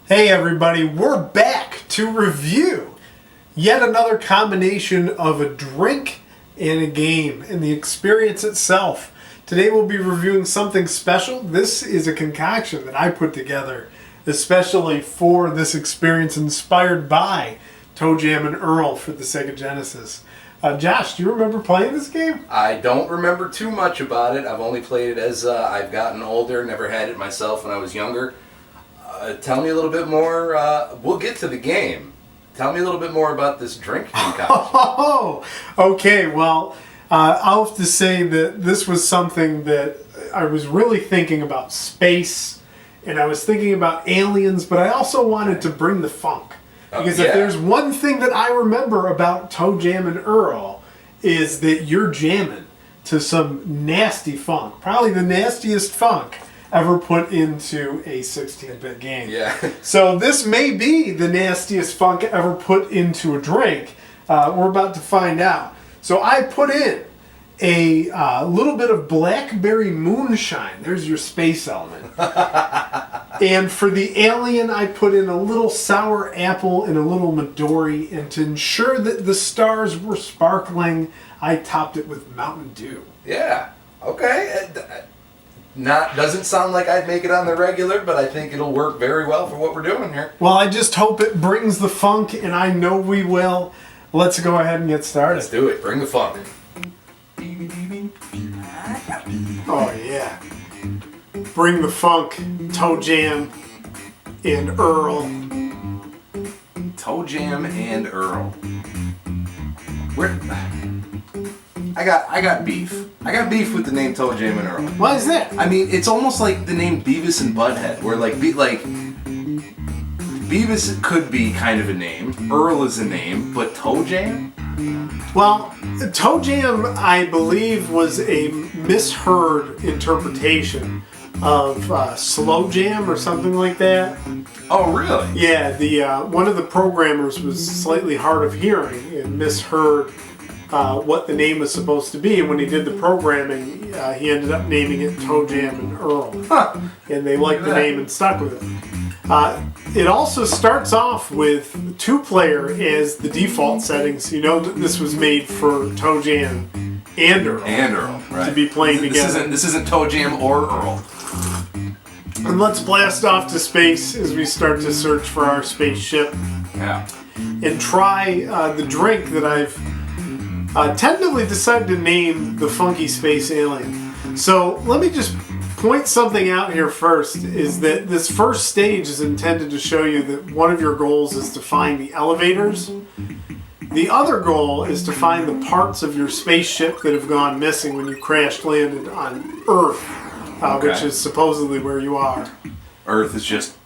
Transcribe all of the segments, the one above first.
Hey everybody, we're back to review yet another combination of a drink and a game and the experience itself. Today we'll be reviewing something special. This is a concoction that I put together especially for this experience, inspired by ToeJam and Earl for the Sega Genesis. Josh, do you remember playing this game? I don't remember too much about it. I've only played it as I've gotten older, never had it myself when I was younger. Tell me a little bit more. We'll get to the game. Tell me a little bit more about this drink concoction. Oh, okay. Well, I'll have to say that this was something that I was really thinking about space, and I was thinking about aliens, but I also wanted to bring the funk. Because if there's one thing that I remember about ToeJam and Earl, is that you're jamming to some nasty funk. Probably the nastiest funk ever put into a 16-bit game. Yeah. So this may be the nastiest funk ever put into a drink. We're about to find out. So I put in a little bit of Blackberry Moonshine. There's your space element. And for the alien, I put in a little sour apple and a little Midori. And to ensure that the stars were sparkling, I topped it with Mountain Dew. Yeah. Okay. Doesn't sound like I'd make it on the regular, but I think it'll work very well for what we're doing here. Well, I just hope it brings the funk, and I know we will. Let's go ahead and get started. Let's do it. Bring the funk. Oh, yeah. Bring the funk, ToeJam and Earl. ToeJam and Earl. I got beef. I got beef with the name ToeJam and Earl. Why is that? I mean, it's almost like the name Beavis and Butthead, where Beavis could be kind of a name, Earl is a name, but ToeJam? Well, ToeJam, I believe, was a misheard interpretation of slow jam or something like that. Oh, really? Yeah, the one of the programmers was slightly hard of hearing and misheard what the name was supposed to be, and when he did the programming, he ended up naming it ToeJam and Earl. Huh. And they liked the name and stuck with it. It also starts off with 2-player as the default settings. You know that this was made for ToeJam and Earl. And Earl, right. To be playing together. This isn't ToeJam or Earl. And let's blast off to space as we start to search for our spaceship. Yeah. And try the drink that I've tentatively decided to name the Funky Space Alien. So let me just point something out here first, is that this first stage is intended to show you that one of your goals is to find the elevators. The other goal is to find the parts of your spaceship that have gone missing when you crash landed on Earth, which is supposedly where you are. Earth is just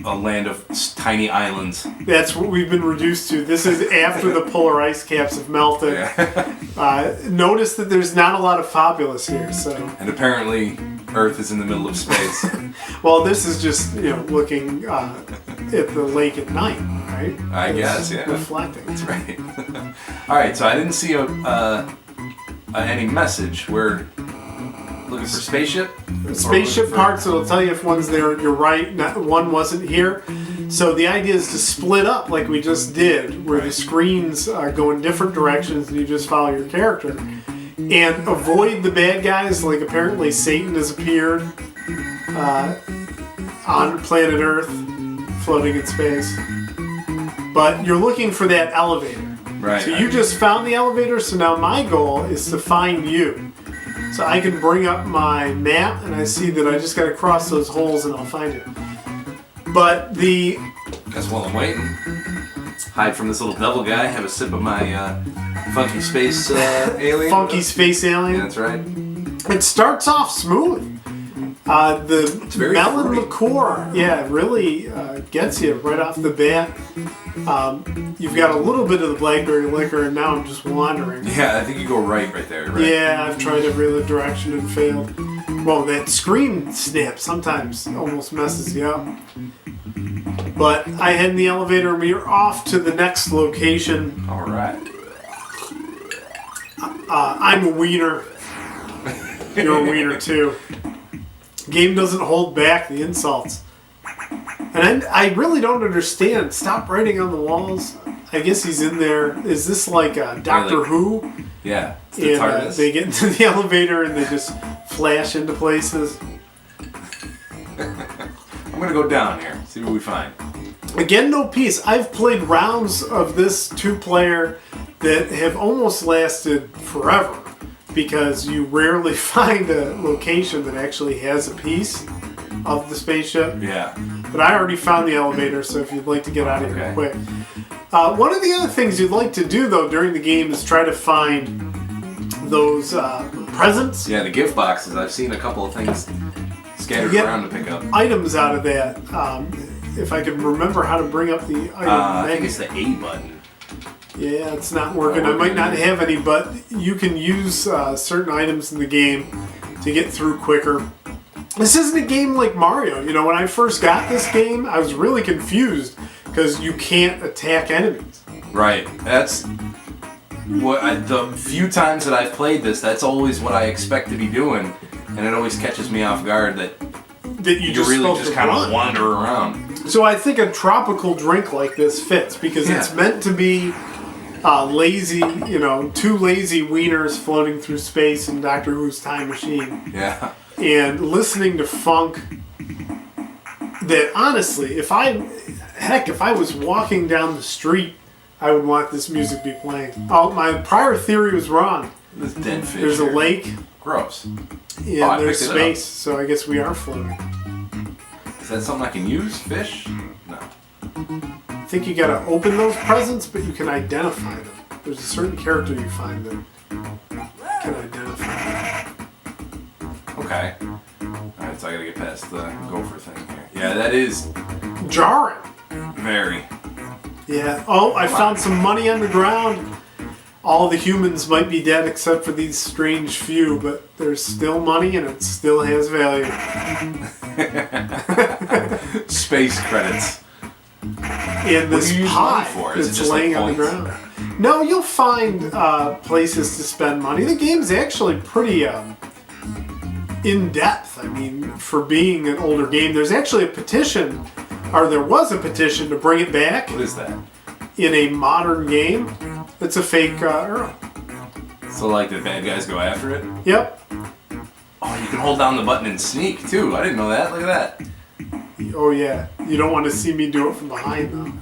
a land of tiny islands. That's what we've been reduced to. This is after the polar ice caps have melted. Yeah. Notice that there's not a lot of fabulous here. So. And apparently, Earth is in the middle of space. Well, this is just looking at the lake at night, right? I guess, yeah. Reflecting. That's right. All right, so I didn't see any message. We're looking for spaceship? Spaceship parts, it'll tell you if one's there. You're right, one wasn't here. So the idea is to split up like we just did, where the screens go in different directions and you just follow your character. And avoid the bad guys, like apparently Satan has appeared on planet Earth, floating in space. But you're looking for that elevator. Right. So you just found the elevator, so now my goal is to find you. So I can bring up my map, and I see that I just got to cross those holes, and I'll find it. But Guess while I'm waiting, hide from this little devil guy, have a sip of my funky space alien. Funky space alien. Yeah, that's right. It starts off smooth. The melon liqueur, really gets you right off the bat. You've got a little bit of the blackberry liquor, and now I'm just wandering. Yeah, I think you go right there, right? Yeah, I've tried every other direction and failed. Well, that screen snap sometimes almost messes you up. But I head in the elevator, and we're off to the next location. All right. I'm a wiener. You're a wiener, too. Game doesn't hold back the insults. And I really don't understand. Stop writing on the walls. I guess he's in there. Is this like Doctor Who? Yeah. It's the TARDIS. They get into the elevator and they just flash into places. I'm going to go down here. See what we find. Again, no peace. I've played rounds of this 2-player that have almost lasted forever because you rarely find a location that actually has a piece of the spaceship. Yeah. But I already found the elevator, so if you'd like to get out of here quick. One of the other things you'd like to do, though, during the game is try to find those presents. Yeah, the gift boxes. I've seen a couple of things scattered around to pick up. Items out of that. If I could remember how to bring up the item. I think it's the A button. Yeah, it's not working. I might not have any, but you can use certain items in the game to get through quicker. This isn't a game like Mario. You know, when I first got this game, I was really confused because you can't attack enemies. Right. That's what the few times that I've played this, that's always what I expect to be doing, and it always catches me off guard that you really just kind of wander around. So I think a tropical drink like this fits because it's meant to be lazy, you know, 2 lazy wieners floating through space in Doctor Who's time machine. Yeah. And listening to funk that honestly, if I was walking down the street, I would want this music to be playing. Oh, my prior theory was wrong. This dead fish. There's a lake. Gross. And there's space, so I guess we are floating. Is that something I can use? Fish? No. I think you gotta open those presents, but you can identify them. There's a certain character you find that can identify them. Okay. Alright, so I gotta get past the gopher thing here. Yeah, that is jarring. Very. Yeah. Oh, I found some money on the ground. All the humans might be dead except for these strange few, but there's still money and it still has value. Space credits. In this pie that's laying on the ground. No, you'll find places to spend money. The game's actually pretty in-depth. I mean, for being an older game, there's actually a petition, or there was a petition to bring it back. What is that? In a modern game. It's a fake Earl. So, like, the bad guys go after it? Yep. Oh, you can hold down the button and sneak, too. I didn't know that. Look at that. Oh, yeah. You don't want to see me do it from behind, though.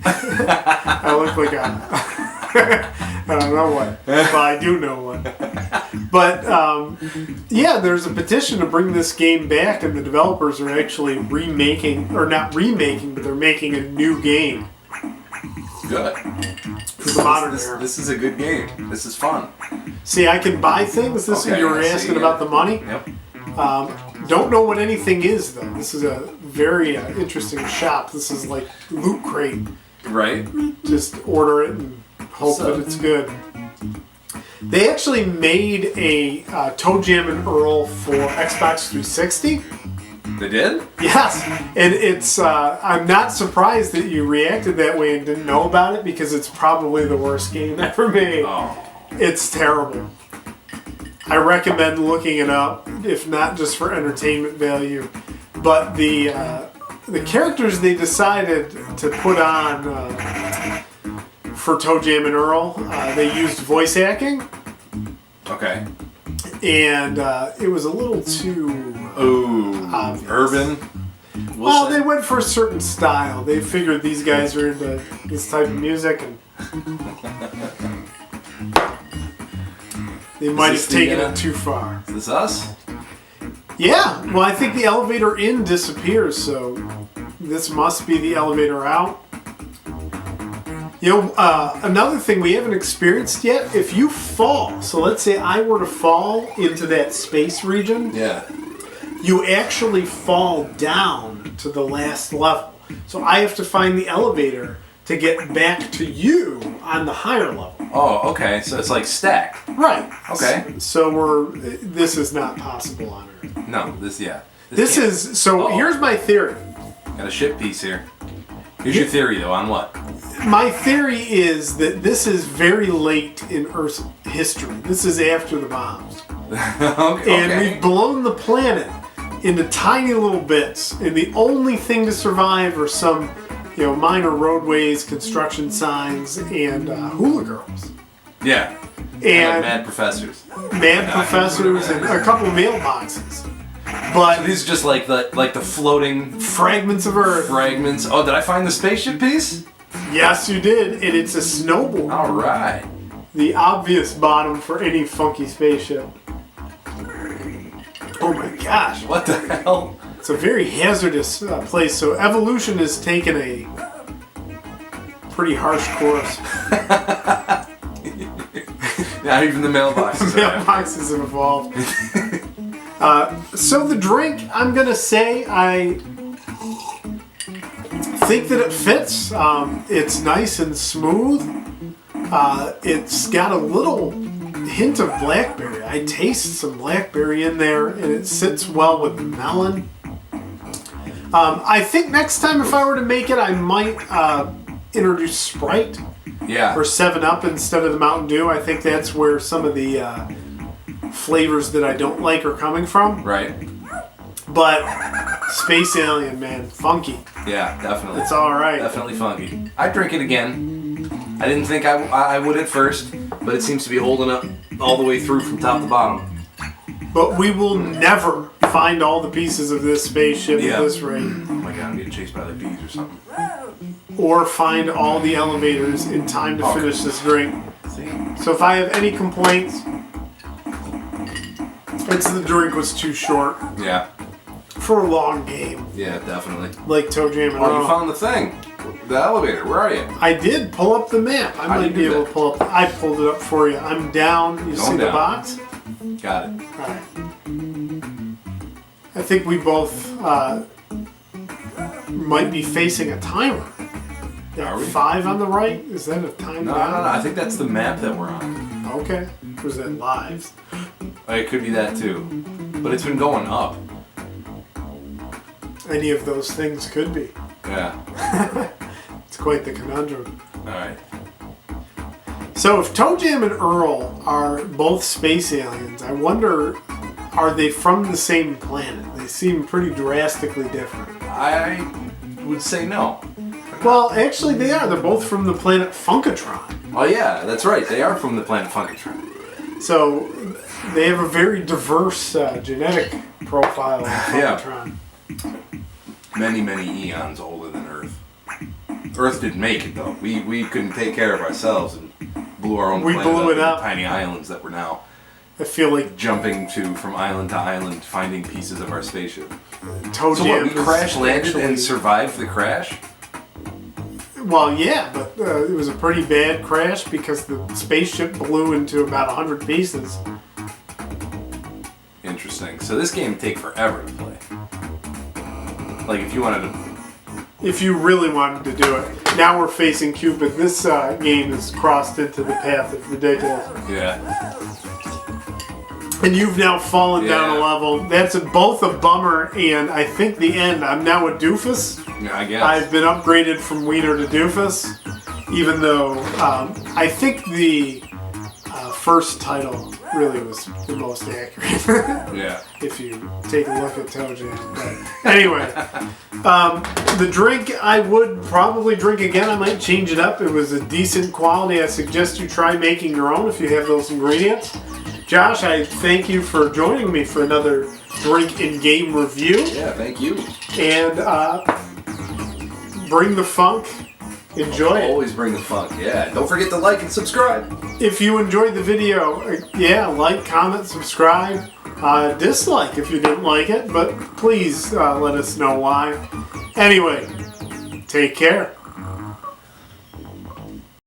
I look like I don't know what. But I do know what. But, yeah, there's a petition to bring this game back, and the developers are actually remaking, or not remaking, but they're making a new game. Good. This is a good game. This is fun. See, I can buy things. This is you were asking about the money. Yep. Don't know what anything is, though. This is a very interesting shop. This is like Loot Crate. Right. Just order it and hope that it's good. They actually made a ToeJam and Earl for Xbox 360. They did? Yes. And it's, I'm not surprised that you reacted that way and didn't know about it because it's probably the worst game ever made. Oh. It's terrible. I recommend looking it up, if not just for entertainment value. But the characters they decided to put on for ToeJam and Earl, they used voice acting. Okay. And it was a little too obvious. Urban. Well, they went for a certain style. They figured these guys are into this type of music, and they might have taken it too far. Is this us? Yeah. Well, I think the elevator in disappears, so this must be the elevator out. You know, another thing we haven't experienced yet, if you fall, so let's say I were to fall into that space region, you actually fall down to the last level. So I have to find the elevator to get back to you on the higher level. Oh, okay. So it's like stacked. Right. Okay. So this is not possible on Earth. No, This is, so here's my theory. Got a shit piece here. Here's your theory, though, on what? My theory is that this is very late in Earth's history. This is after the bombs. Okay. And we've blown the planet. into tiny little bits, and the only thing to survive are some, minor roadways, construction signs, and hula girls. Yeah. And like mad professors. Mad professors and a couple mailboxes. But so these are just like the floating fragments of Earth. Fragments. Oh, did I find the spaceship piece? Yes, you did, and it's a snowboard. All right. The obvious bottom for any funky spaceship. Oh my gosh. What the hell? It's a very hazardous place, so evolution has taken a pretty harsh course. Not even the mailboxes. Mailboxes have evolved. So the drink, I'm going to say, I think that it fits. It's nice and smooth. It's got a little hint of blackberry. I taste some blackberry in there, and it sits well with melon. I think next time if I were to make it, I might introduce Sprite. Yeah. Or 7-Up instead of the Mountain Dew. I think that's where some of the flavors that I don't like are coming from. Right. But Space Alien, man, funky. Yeah, definitely. It's all right. Definitely funky. I'd drink it again. I didn't think I would at first, but it seems to be holding up all the way through from top to bottom. But we will never find all the pieces of this spaceship at this rate. Oh my god, I'm getting chased by the bees or something. Or find all the elevators in time to finish this drink. So if I have any complaints, it's the drink was too short. Yeah. For a long game. Yeah, definitely. Like ToeJam and Earl. Oh, you found the thing. The elevator. Where are you? I did pull up the map. I might be able to pull up. I pulled it up for you. I'm down. You see the box? Got it. All right. I think we both might be facing a timer. Are we? 5 on the right? Is that a time? No. I think that's the map that we're on. Okay. Or is that lives? It could be that too. But it's been going up. Any of those things could be. Yeah. It's quite the conundrum. Alright. So if ToeJam and Earl are both space aliens, I wonder, are they from the same planet? They seem pretty drastically different. I would say no. Well, actually they are. They're both from the planet Funkatron. Oh yeah, that's right. They are from the planet Funkatron. So they have a very diverse genetic profile of Funkatron. Yeah. Many eons older than Earth. Earth didn't make it though. We couldn't take care of ourselves and blew our own planet blew it up. Tiny islands that we're now I feel like jumping to from island to island, finding pieces of our spaceship. ToeJam. So what, we crash landed and survived the crash? Well, yeah, but it was a pretty bad crash because the spaceship blew into about 100 pieces. Interesting. So this game would take forever to play. Like if you wanted to... If you really wanted to do it. Now we're facing Cupid. This game has crossed into the path of ridiculous. Yeah. And you've now fallen down a level. That's both a bummer and I think the end. I'm now a doofus. Yeah, I guess. I've been upgraded from wiener to doofus. Even though I think the first title really was the most accurate. Yeah. If you take a look at ToeJam. But anyway, the drink I would probably drink again. I might change it up. It was a decent quality. I suggest you try making your own if you have those ingredients. Josh, I thank you for joining me for another drink in game review. Yeah, thank you. And bring the funk. Enjoy it. Always bring the funk, yeah. Don't forget to like and subscribe. If you enjoyed the video, like, comment, subscribe. Dislike if you didn't like it, but please let us know why. Anyway, take care.